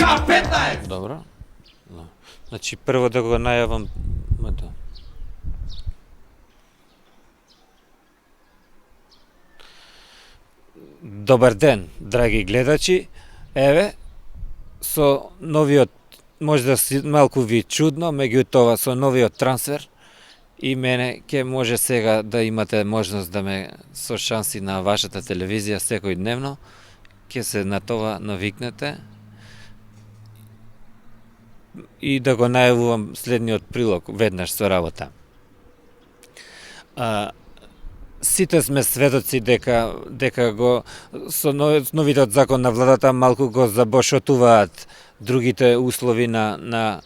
K15! Добро. Да. Значи прво да го најавам. Да. Добар ден, драги гледачи. Еве, со новиот, може да си малку ви чудно, меѓутоа со новиот трансфер и мене ќе може сега да имате можност да ме со шанси на вашата телевизија секој дневно, ќе се на това навикнете и да го најавувам следниот прилог веднаш со работа. Сите сме сведоци дека го со новиот закон на владата малку го забошотуваат другите услови на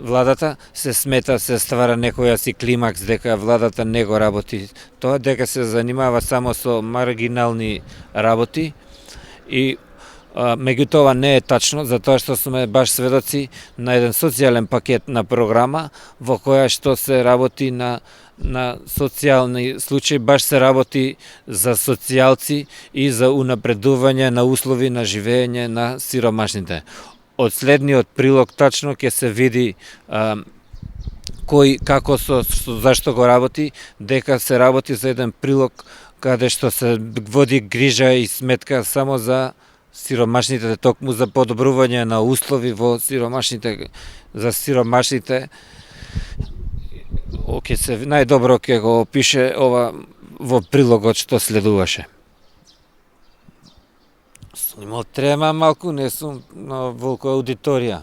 владата, се смета, се ствара некоја си климакс дека владата не го работи тоа, дека се занимава само со маргинални работи и меѓутоа не е тачно, затоа што сме баш сведоци на еден социјален пакет на програма во која што се работи на социјални случаи, баш се работи за социјалци и за унапредување на услови на живење на сиромашните. Од следниот прилог тачно ќе се види кој, како, зашто го работи, дека се работи за еден прилог каде што се води грижа и сметка само за сиромашните, токму за подобрување на услови во сиромашните, за сиромашните. Оке се најдобро ќе го опише ова во прилогот што следуваше. Сум имал трема малку, не сум на волко аудиторија.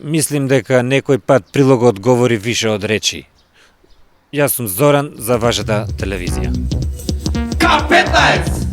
Мислим дека некој пат прилогот говори више од речи. Јас сум Зоран за вашата телевизија. K15!